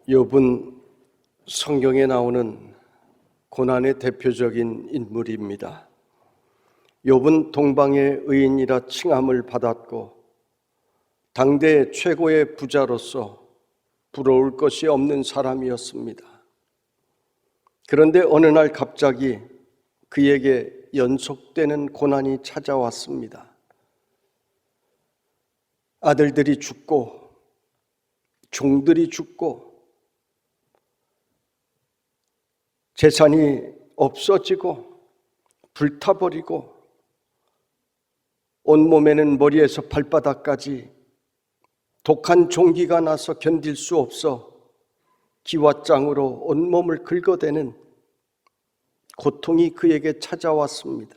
욥은 성경에 나오는 고난의 대표적인 인물입니다. 욥은 동방의 의인이라 칭함을 받았고 당대 최고의 부자로서 부러울 것이 없는 사람이었습니다. 그런데 어느 날 갑자기 그에게 연속되는 고난이 찾아왔습니다. 아들들이 죽고 종들이 죽고 재산이 없어지고 불타버리고 온몸에는 머리에서 발바닥까지 독한 종기가 나서 견딜 수 없어 기왓장으로 온몸을 긁어대는 고통이 그에게 찾아왔습니다.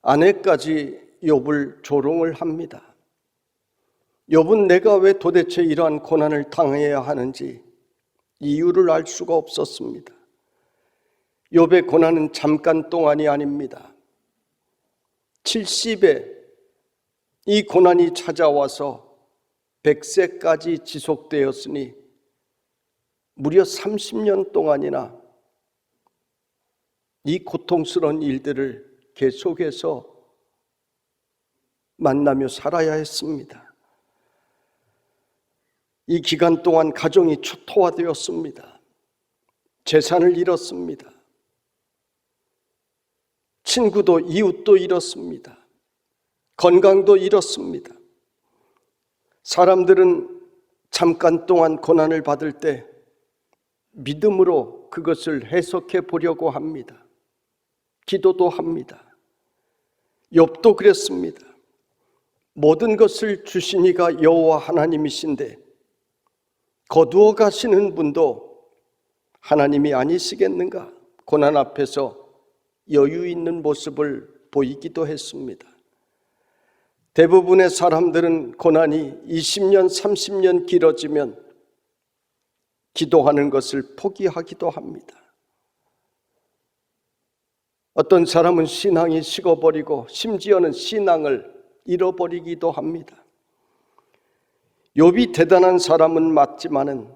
아내까지 욥을 조롱을 합니다. 욥은 내가 왜 도대체 이러한 고난을 당해야 하는지 이유를 알 수가 없었습니다. 욥의 고난은 잠깐 동안이 아닙니다. 70에 이 고난이 찾아와서 100세까지 지속되었으니 무려 30년 동안이나 이 고통스러운 일들을 계속해서 만나며 살아야 했습니다. 이 기간 동안 가정이 초토화되었습니다. 재산을 잃었습니다. 친구도 이웃도 잃었습니다. 건강도 잃었습니다. 사람들은 잠깐 동안 고난을 받을 때 믿음으로 그것을 해석해 보려고 합니다. 기도도 합니다. 욥도 그랬습니다. 모든 것을 주신 이가 여호와 하나님이신데 거두어 가시는 분도 하나님이 아니시겠는가? 고난 앞에서 여유 있는 모습을 보이기도 했습니다. 대부분의 사람들은 고난이 20년, 30년 길어지면 기도하는 것을 포기하기도 합니다. 어떤 사람은 신앙이 식어버리고 심지어는 신앙을 잃어버리기도 합니다. 욥이 대단한 사람은 맞지만은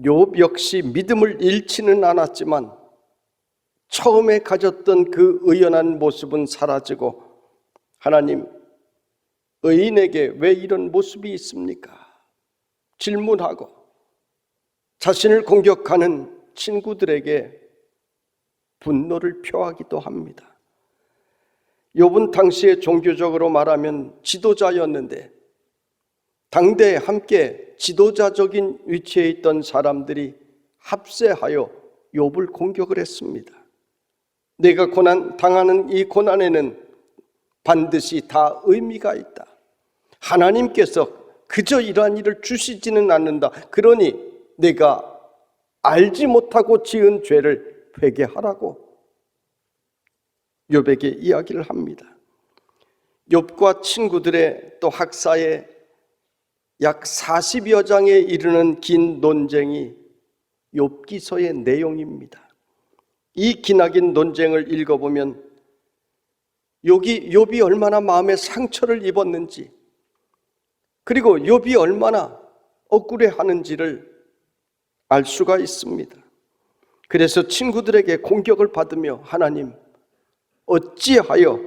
욥 역시 믿음을 잃지는 않았지만 처음에 가졌던 그 의연한 모습은 사라지고 하나님, 의인에게 왜 이런 모습이 있습니까? 질문하고 자신을 공격하는 친구들에게 분노를 표하기도 합니다. 욥은 당시에 종교적으로 말하면 지도자였는데 당대에 함께 지도자적인 위치에 있던 사람들이 합세하여 욥을 공격을 했습니다. 내가 당하는 이 고난에는 반드시 다 의미가 있다. 하나님께서 그저 이러한 일을 주시지는 않는다. 그러니 내가 알지 못하고 지은 죄를 회개하라고 욥에게 이야기를 합니다. 욥과 친구들의 또 학사에 약 40여 장에 이르는 긴 논쟁이 욥기서의 내용입니다. 이 기나긴 논쟁을 읽어보면 욥이 얼마나 마음에 상처를 입었는지, 그리고 욥이 얼마나 억울해하는지를 알 수가 있습니다. 그래서 친구들에게 공격을 받으며 하나님, 어찌하여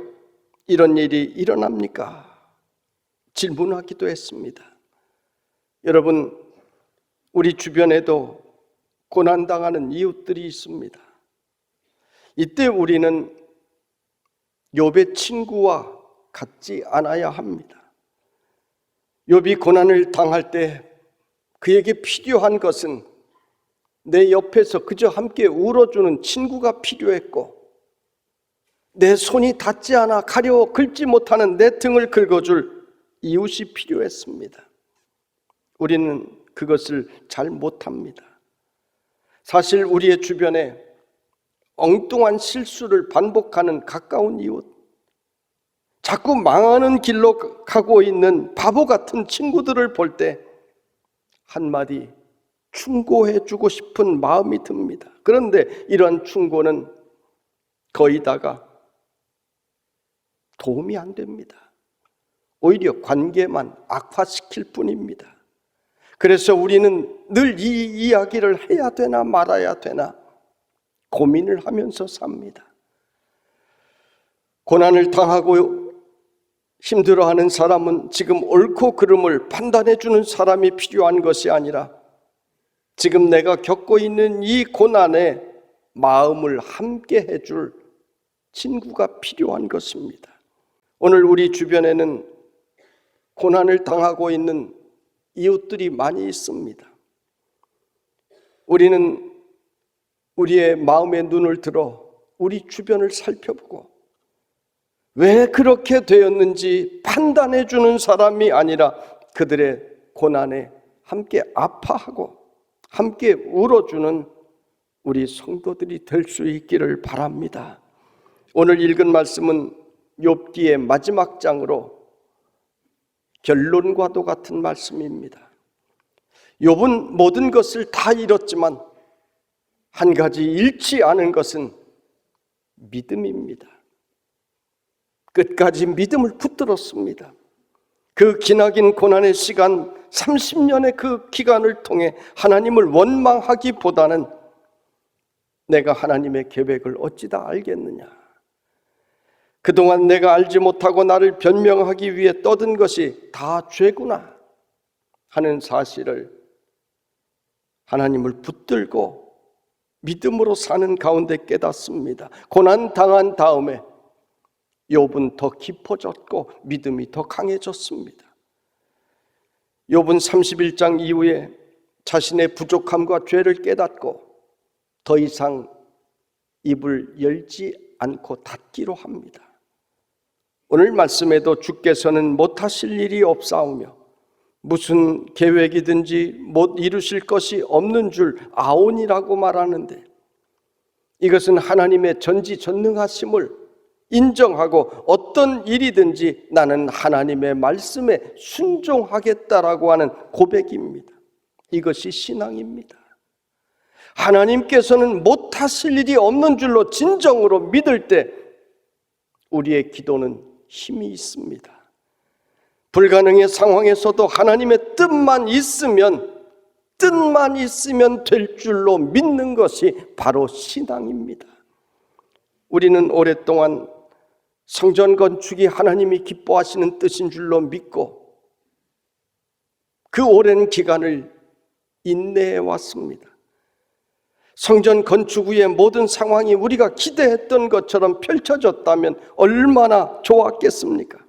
이런 일이 일어납니까? 질문하기도 했습니다. 여러분, 우리 주변에도 고난당하는 이웃들이 있습니다. 이때 우리는 욥의 친구와 같지 않아야 합니다. 욥이 고난을 당할 때 그에게 필요한 것은 내 옆에서 그저 함께 울어주는 친구가 필요했고, 내 손이 닿지 않아 가려워 긁지 못하는 내 등을 긁어줄 이웃이 필요했습니다. 우리는 그것을 잘 못합니다. 사실 우리의 주변에 엉뚱한 실수를 반복하는 가까운 이웃, 자꾸 망하는 길로 가고 있는 바보 같은 친구들을 볼 때 한마디 충고해주고 싶은 마음이 듭니다. 그런데 이러한 충고는 거의 다가 도움이 안 됩니다. 오히려 관계만 악화시킬 뿐입니다. 그래서 우리는 늘 이 이야기를 해야 되나 말아야 되나 고민을 하면서 삽니다. 고난을 당하고 힘들어하는 사람은 지금 옳고 그름을 판단해 주는 사람이 필요한 것이 아니라 지금 내가 겪고 있는 이 고난에 마음을 함께 해줄 친구가 필요한 것입니다. 오늘 우리 주변에는 고난을 당하고 있는 이웃들이 많이 있습니다. 우리는 우리의 마음의 눈을 들어 우리 주변을 살펴보고 왜 그렇게 되었는지 판단해 주는 사람이 아니라 그들의 고난에 함께 아파하고 함께 울어주는 우리 성도들이 될 수 있기를 바랍니다. 오늘 읽은 말씀은 욥기의 마지막 장으로 결론과도 같은 말씀입니다. 욥은 모든 것을 다 잃었지만 한 가지 잃지 않은 것은 믿음입니다. 끝까지 믿음을 붙들었습니다. 그 기나긴 고난의 시간 30년의 그 기간을 통해 하나님을 원망하기보다는 내가 하나님의 계획을 어찌 다 알겠느냐, 그동안 내가 알지 못하고 나를 변명하기 위해 떠든 것이 다 죄구나 하는 사실을 하나님을 붙들고 믿음으로 사는 가운데 깨닫습니다. 고난 당한 다음에 욥은 더 깊어졌고 믿음이 더 강해졌습니다. 욥은 31장 이후에 자신의 부족함과 죄를 깨닫고 더 이상 입을 열지 않고 닫기로 합니다. 오늘 말씀에도 주께서는 못하실 일이 없사오며 무슨 계획이든지 못 이루실 것이 없는 줄 아오니라고 말하는데, 이것은 하나님의 전지전능하심을 인정하고 어떤 일이든지 나는 하나님의 말씀에 순종하겠다라고 하는 고백입니다. 이것이 신앙입니다. 하나님께서는 못하실 일이 없는 줄로 진정으로 믿을 때 우리의 기도는 힘이 있습니다. 불가능의 상황에서도 하나님의 뜻만 있으면 될 줄로 믿는 것이 바로 신앙입니다. 우리는 오랫동안 성전 건축이 하나님이 기뻐하시는 뜻인 줄로 믿고 그 오랜 기간을 인내해 왔습니다. 성전 건축 후의 모든 상황이 우리가 기대했던 것처럼 펼쳐졌다면 얼마나 좋았겠습니까?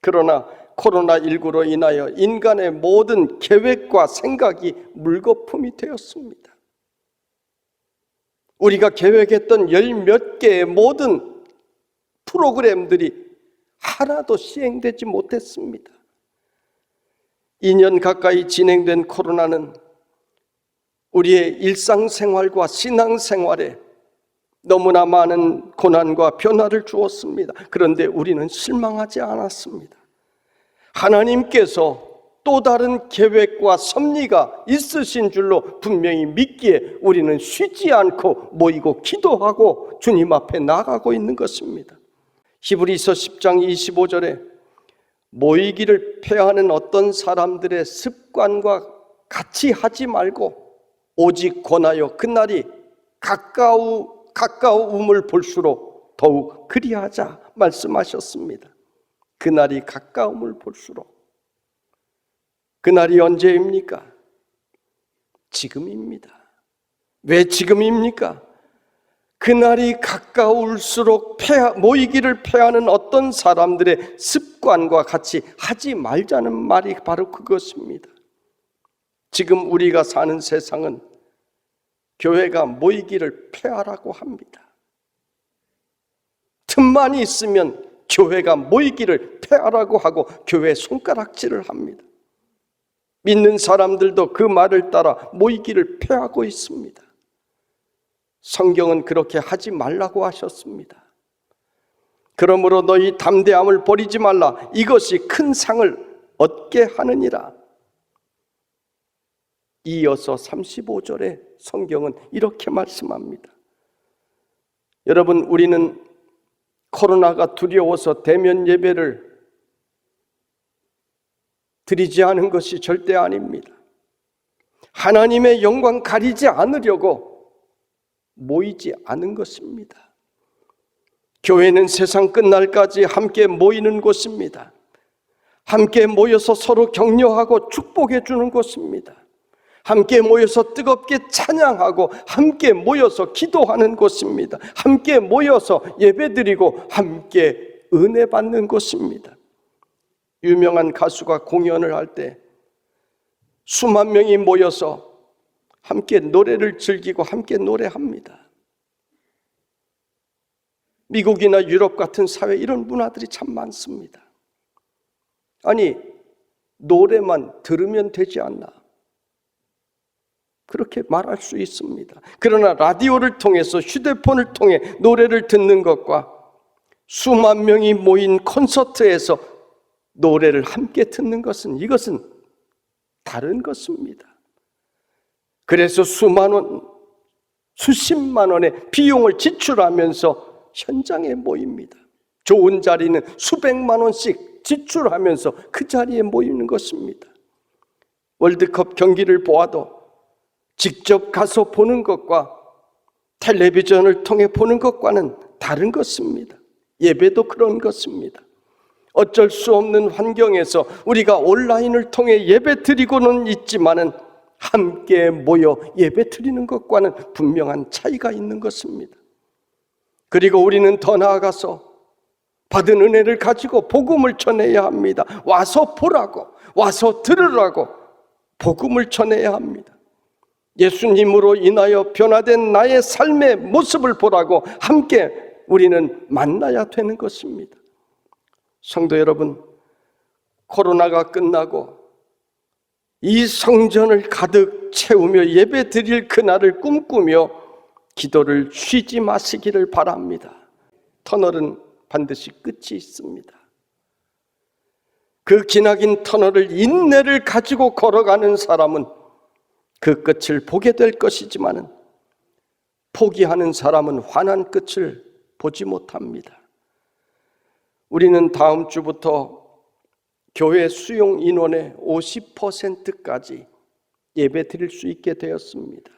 그러나 코로나19로 인하여 인간의 모든 계획과 생각이 물거품이 되었습니다. 우리가 계획했던 열 몇 개의 모든 프로그램들이 하나도 시행되지 못했습니다. 2년 가까이 진행된 코로나는 우리의 일상생활과 신앙생활에 너무나 많은 고난과 변화를 주었습니다. 그런데 우리는 실망하지 않았습니다. 하나님께서 또 다른 계획과 섭리가 있으신 줄로 분명히 믿기에 우리는 쉬지 않고 모이고 기도하고 주님 앞에 나가고 있는 것입니다. 히브리서 10장 25절에 모이기를 폐하는 어떤 사람들의 습관과 같이 하지 말고 오직 권하여 그날이 가까움을 볼수록 더욱 그리하자 말씀하셨습니다. 그날이 가까움을 볼수록. 그날이 언제입니까? 지금입니다. 왜 지금입니까? 그날이 가까울수록 모이기를 폐하는 어떤 사람들의 습관과 같이 하지 말자는 말이 바로 그것입니다. 지금 우리가 사는 세상은 교회가 모이기를 폐하라고 합니다. 틈만 있으면 교회가 모이기를 폐하라고 하고 교회 손가락질을 합니다. 믿는 사람들도 그 말을 따라 모이기를 폐하고 있습니다. 성경은 그렇게 하지 말라고 하셨습니다. 그러므로 너희 담대함을 버리지 말라. 이것이 큰 상을 얻게 하느니라. 이어서 35절에 성경은 이렇게 말씀합니다. 여러분, 우리는 코로나가 두려워서 대면 예배를 드리지 않은 것이 절대 아닙니다. 하나님의 영광 가리지 않으려고 모이지 않은 것입니다. 교회는 세상 끝날까지 함께 모이는 곳입니다. 함께 모여서 서로 격려하고 축복해 주는 곳입니다. 함께 모여서 뜨겁게 찬양하고 함께 모여서 기도하는 곳입니다. 함께 모여서 예배드리고 함께 은혜 받는 곳입니다. 유명한 가수가 공연을 할 때 수만 명이 모여서 함께 노래를 즐기고 함께 노래합니다. 미국이나 유럽 같은 사회 이런 문화들이 참 많습니다. 아니, 노래만 들으면 되지 않나? 그렇게 말할 수 있습니다. 그러나 라디오를 통해서 휴대폰을 통해 노래를 듣는 것과 수만 명이 모인 콘서트에서 노래를 함께 듣는 것은 이것은 다른 것입니다. 그래서 수만 원, 수십만 원의 비용을 지출하면서 현장에 모입니다. 좋은 자리는 수백만 원씩 지출하면서 그 자리에 모이는 것입니다. 월드컵 경기를 보아도 직접 가서 보는 것과 텔레비전을 통해 보는 것과는 다른 것입니다. 예배도 그런 것입니다. 어쩔 수 없는 환경에서 우리가 온라인을 통해 예배 드리고는 있지만은 함께 모여 예배 드리는 것과는 분명한 차이가 있는 것입니다. 그리고 우리는 더 나아가서 받은 은혜를 가지고 복음을 전해야 합니다. 와서 보라고, 와서 들으라고 복음을 전해야 합니다. 예수님으로 인하여 변화된 나의 삶의 모습을 보라고 함께 우리는 만나야 되는 것입니다. 성도 여러분, 코로나가 끝나고 이 성전을 가득 채우며 예배 드릴 그날을 꿈꾸며 기도를 쉬지 마시기를 바랍니다. 터널은 반드시 끝이 있습니다. 그 기나긴 터널을 인내를 가지고 걸어가는 사람은 그 끝을 보게 될 것이지만 포기하는 사람은 환한 끝을 보지 못합니다. 우리는 다음 주부터 교회 수용 인원의 50%까지 예배 드릴 수 있게 되었습니다.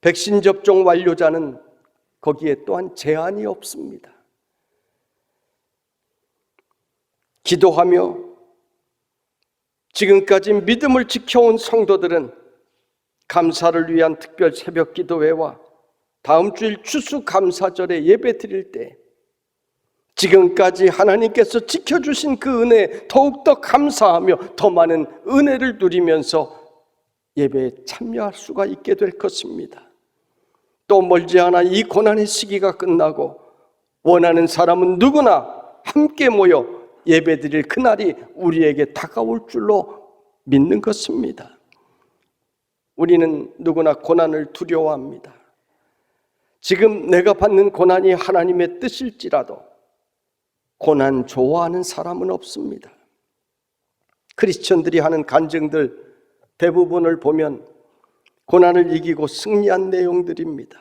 백신 접종 완료자는 거기에 또한 제한이 없습니다. 기도하며 지금까지 믿음을 지켜온 성도들은 감사를 위한 특별 새벽 기도회와 다음 주일 추수감사절에 예배 드릴 때 지금까지 하나님께서 지켜주신 그 은혜에 더욱더 감사하며 더 많은 은혜를 누리면서 예배에 참여할 수가 있게 될 것입니다. 또 멀지 않아 이 고난의 시기가 끝나고 원하는 사람은 누구나 함께 모여 예배드릴 그날이 우리에게 다가올 줄로 믿는 것입니다. 우리는 누구나 고난을 두려워합니다. 지금 내가 받는 고난이 하나님의 뜻일지라도 고난 좋아하는 사람은 없습니다. 크리스천들이 하는 간증들 대부분을 보면 고난을 이기고 승리한 내용들입니다.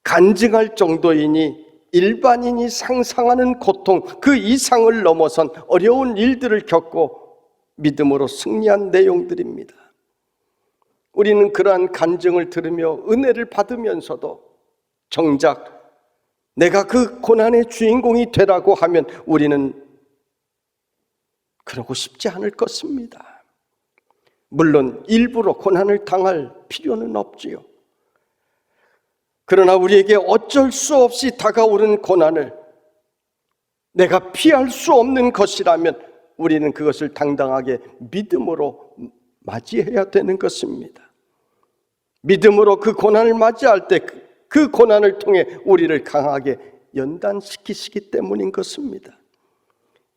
간증할 정도이니 일반인이 상상하는 고통 그 이상을 넘어선 어려운 일들을 겪고 믿음으로 승리한 내용들입니다. 우리는 그러한 간증을 들으며 은혜를 받으면서도 정작 내가 그 고난의 주인공이 되라고 하면 우리는 그러고 싶지 않을 것입니다. 물론 일부러 고난을 당할 필요는 없지요. 그러나 우리에게 어쩔 수 없이 다가오는 고난을 내가 피할 수 없는 것이라면 우리는 그것을 당당하게 믿음으로 맞이해야 되는 것입니다. 믿음으로 그 고난을 맞이할 때 그 고난을 통해 우리를 강하게 연단시키시기 때문인 것입니다.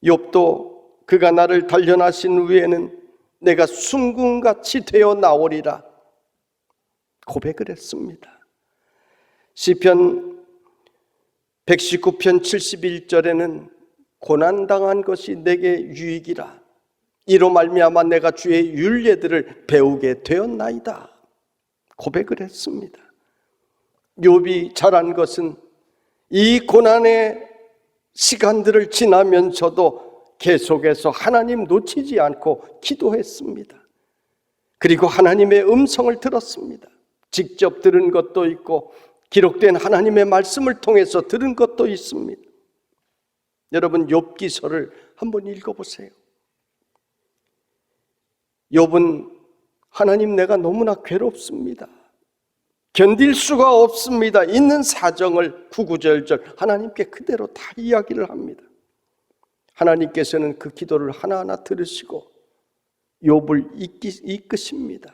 욥도 그가 나를 단련하신 후에는 내가 순금같이 되어 나오리라 고백을 했습니다. 시편 119편 71절에는 고난당한 것이 내게 유익이라 이로 말미암아 내가 주의 율례들을 배우게 되었나이다 고백을 했습니다. 욥이 잘한 것은 이 고난의 시간들을 지나면서도 계속해서 하나님 놓치지 않고 기도했습니다. 그리고 하나님의 음성을 들었습니다. 직접 들은 것도 있고 기록된 하나님의 말씀을 통해서 들은 것도 있습니다. 여러분, 욥기서를 한번 읽어보세요. 욥은 하나님, 내가 너무나 괴롭습니다. 견딜 수가 없습니다. 있는 사정을 구구절절 하나님께 그대로 다 이야기를 합니다. 하나님께서는 그 기도를 하나하나 들으시고 욥을 이끄십니다.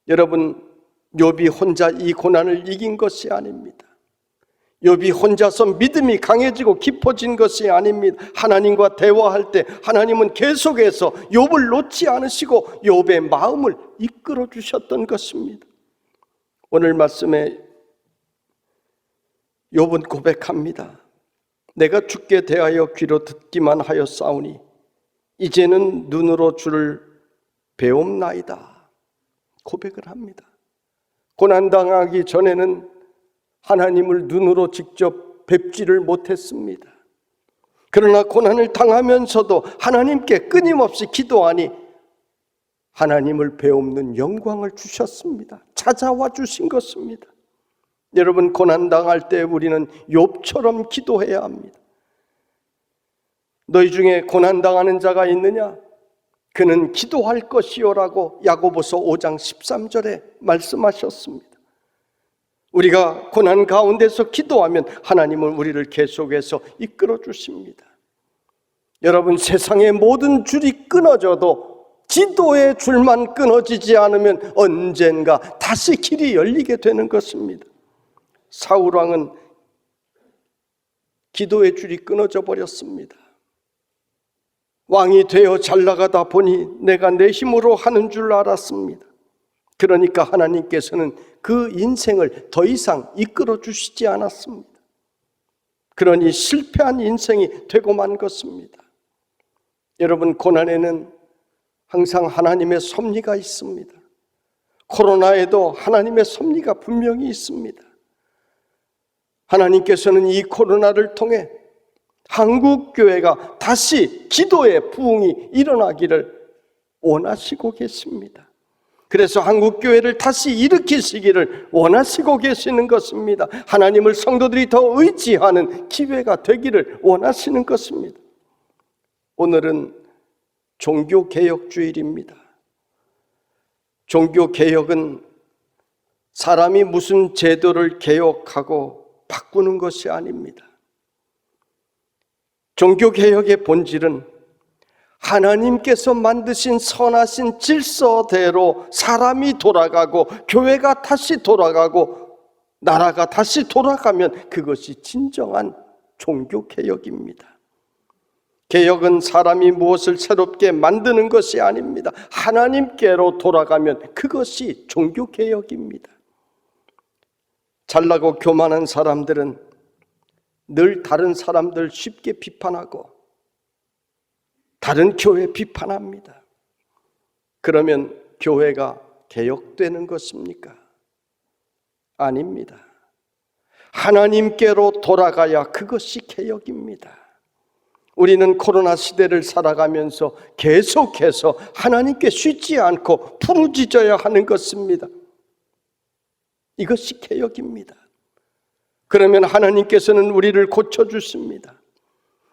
여러분, 욥이 혼자 이 고난을 이긴 것이 아닙니다. 욥이 혼자서 믿음이 강해지고 깊어진 것이 아닙니다. 하나님과 대화할 때 하나님은 계속해서 욥을 놓지 않으시고 욥의 마음을 이끌어 주셨던 것입니다. 오늘 말씀에 욥은 고백합니다. 내가 주께 대하여 귀로 듣기만 하였사오니 이제는 눈으로 주를 배움나이다. 고백을 합니다. 고난당하기 전에는 하나님을 눈으로 직접 뵙지를 못했습니다. 그러나 고난을 당하면서도 하나님께 끊임없이 기도하니 하나님을 배움는 영광을 주셨습니다. 찾아와 주신 것입니다. 여러분, 고난당할 때 우리는 욥처럼 기도해야 합니다. 너희 중에 고난당하는 자가 있느냐? 그는 기도할 것이요라고 야고보서 5장 13절에 말씀하셨습니다. 우리가 고난 가운데서 기도하면 하나님은 우리를 계속해서 이끌어 주십니다. 여러분, 세상의 모든 줄이 끊어져도 기도의 줄만 끊어지지 않으면 언젠가 다시 길이 열리게 되는 것입니다. 사울왕은 기도의 줄이 끊어져 버렸습니다. 왕이 되어 잘 나가다 보니 내가 내 힘으로 하는 줄 알았습니다. 그러니까 하나님께서는 그 인생을 더 이상 이끌어 주시지 않았습니다. 그러니 실패한 인생이 되고 만 것입니다. 여러분, 고난에는 항상 하나님의 섭리가 있습니다. 코로나에도 하나님의 섭리가 분명히 있습니다. 하나님께서는 이 코로나를 통해 한국교회가 다시 기도의 부흥이 일어나기를 원하시고 계십니다. 그래서 한국교회를 다시 일으키시기를 원하시고 계시는 것입니다. 하나님을 성도들이 더 의지하는 기회가 되기를 원하시는 것입니다. 오늘은 종교개혁주일입니다. 종교개혁은 사람이 무슨 제도를 개혁하고 바꾸는 것이 아닙니다. 종교개혁의 본질은 하나님께서 만드신 선하신 질서대로 사람이 돌아가고 교회가 다시 돌아가고 나라가 다시 돌아가면 그것이 진정한 종교개혁입니다. 개혁은 사람이 무엇을 새롭게 만드는 것이 아닙니다. 하나님께로 돌아가면 그것이 종교개혁입니다. 잘나고 교만한 사람들은 늘 다른 사람들 쉽게 비판하고 다른 교회 비판합니다. 그러면 교회가 개혁되는 것입니까? 아닙니다. 하나님께로 돌아가야 그것이 개혁입니다. 우리는 코로나 시대를 살아가면서 계속해서 하나님께 쉬지 않고 부르짖어야 하는 것입니다. 이것이 개혁입니다. 그러면 하나님께서는 우리를 고쳐주십니다.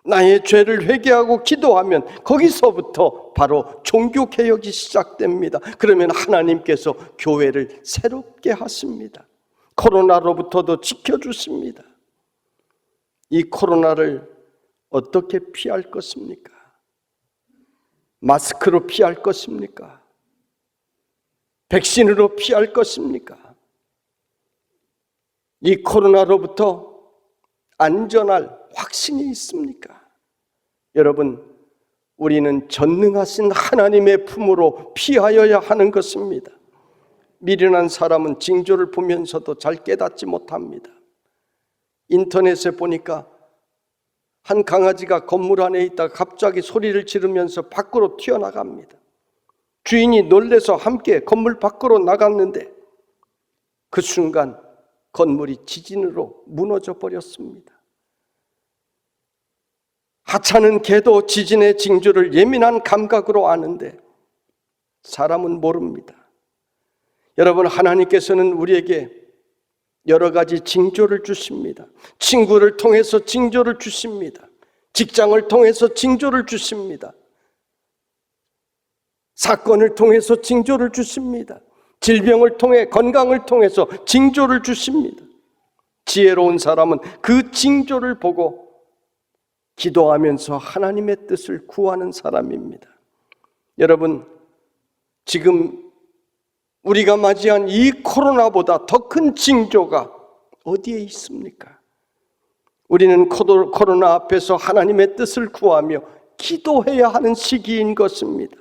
나의 죄를 회개하고 기도하면 거기서부터 바로 종교개혁이 시작됩니다. 그러면 하나님께서 교회를 새롭게 하십니다. 코로나로부터도 지켜주십니다. 이 코로나를 어떻게 피할 것입니까? 마스크로 피할 것입니까? 백신으로 피할 것입니까? 이 코로나로부터 안전할 확신이 있습니까? 여러분, 우리는 전능하신 하나님의 품으로 피하여야 하는 것입니다. 미련한 사람은 징조를 보면서도 잘 깨닫지 못합니다. 인터넷에 보니까 한 강아지가 건물 안에 있다가 갑자기 소리를 지르면서 밖으로 튀어나갑니다. 주인이 놀라서 함께 건물 밖으로 나갔는데 그 순간 건물이 지진으로 무너져 버렸습니다. 하찮은 개도 지진의 징조를 예민한 감각으로 아는데 사람은 모릅니다. 여러분, 하나님께서는 우리에게 여러 가지 징조를 주십니다. 친구를 통해서 징조를 주십니다. 직장을 통해서 징조를 주십니다. 사건을 통해서 징조를 주십니다. 질병을 통해, 건강을 통해서 징조를 주십니다. 지혜로운 사람은 그 징조를 보고 기도하면서 하나님의 뜻을 구하는 사람입니다. 여러분, 지금 우리가 맞이한 이 코로나보다 더 큰 징조가 어디에 있습니까? 우리는 코로나 앞에서 하나님의 뜻을 구하며 기도해야 하는 시기인 것입니다.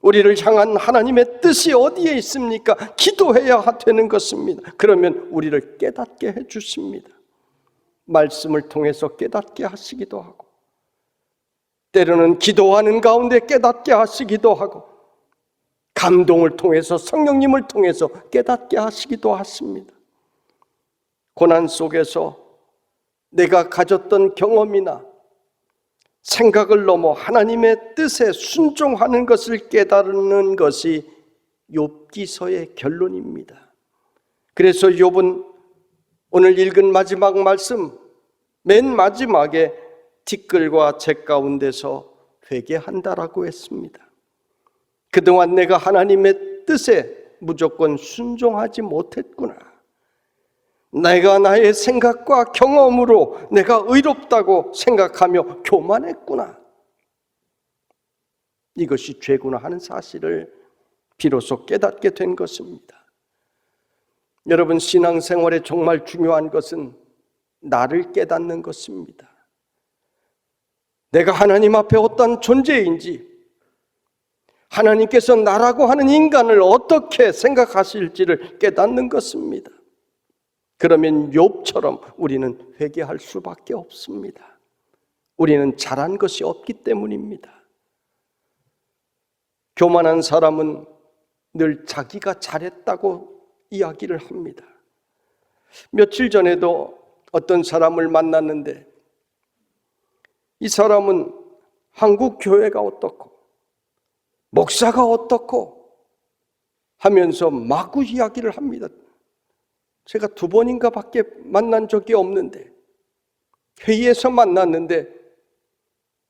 우리를 향한 하나님의 뜻이 어디에 있습니까? 기도해야 되는 것입니다. 그러면 우리를 깨닫게 해주십니다. 말씀을 통해서 깨닫게 하시기도 하고, 때로는 기도하는 가운데 깨닫게 하시기도 하고, 감동을 통해서, 성령님을 통해서 깨닫게 하시기도 하십니다. 고난 속에서 내가 가졌던 경험이나 생각을 넘어 하나님의 뜻에 순종하는 것을 깨달는 것이 욥기서의 결론입니다. 그래서 욥은 오늘 읽은 마지막 말씀, 맨 마지막에 티끌과 재 가운데서 회개한다라고 했습니다. 그동안 내가 하나님의 뜻에 무조건 순종하지 못했구나. 내가 나의 생각과 경험으로 내가 의롭다고 생각하며 교만했구나. 이것이 죄구나 하는 사실을 비로소 깨닫게 된 것입니다. 여러분, 신앙생활에 정말 중요한 것은 나를 깨닫는 것입니다. 내가 하나님 앞에 어떤 존재인지, 하나님께서 나라고 하는 인간을 어떻게 생각하실지를 깨닫는 것입니다. 그러면 욥처럼 우리는 회개할 수밖에 없습니다. 우리는 잘한 것이 없기 때문입니다. 교만한 사람은 늘 자기가 잘했다고 이야기를 합니다. 며칠 전에도 어떤 사람을 만났는데, 이 사람은 한국 교회가 어떻고 목사가 어떻고 하면서 마구 이야기를 합니다. 제가 2번인가 밖에 만난 적이 없는데, 회의에서 만났는데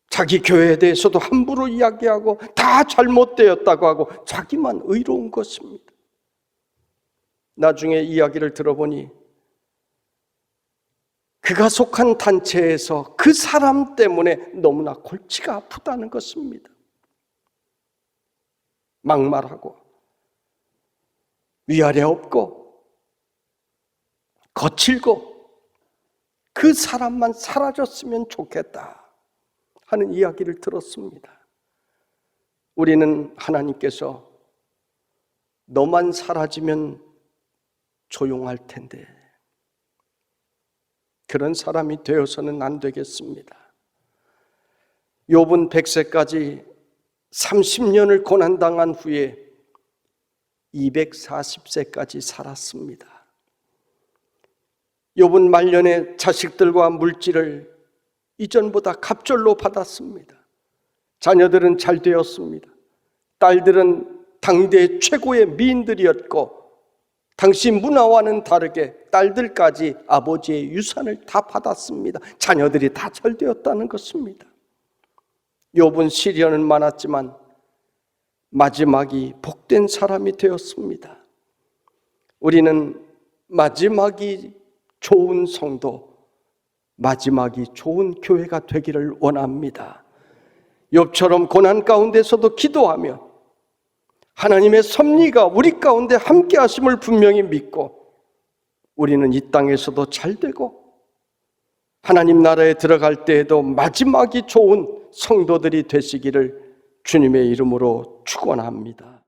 자기 교회에 대해서도 함부로 이야기하고 다 잘못되었다고 하고 자기만 의로운 것입니다. 나중에 이야기를 들어보니 그가 속한 단체에서 그 사람 때문에 너무나 골치가 아프다는 것입니다. 막말하고 위아래 없고 거칠고 그 사람만 사라졌으면 좋겠다 하는 이야기를 들었습니다. 우리는 하나님께서 너만 사라지면 조용할 텐데 그런 사람이 되어서는 안 되겠습니다. 욥은 100세까지 30년을 고난당한 후에 240세까지 살았습니다. 욥은 말년에 자식들과 물질을 이전보다 갑절로 받았습니다. 자녀들은 잘 되었습니다. 딸들은 당대 최고의 미인들이었고, 당시 문화와는 다르게 딸들까지 아버지의 유산을 다 받았습니다. 자녀들이 다 잘 되었다는 것입니다. 욥은 시련은 많았지만 마지막이 복된 사람이 되었습니다. 우리는 마지막이 좋은 성도, 마지막이 좋은 교회가 되기를 원합니다. 욥처럼 고난 가운데서도 기도하며 하나님의 섭리가 우리 가운데 함께 하심을 분명히 믿고 우리는 이 땅에서도 잘 되고 하나님 나라에 들어갈 때에도 마지막이 좋은 성도들이 되시기를 주님의 이름으로 축원합니다.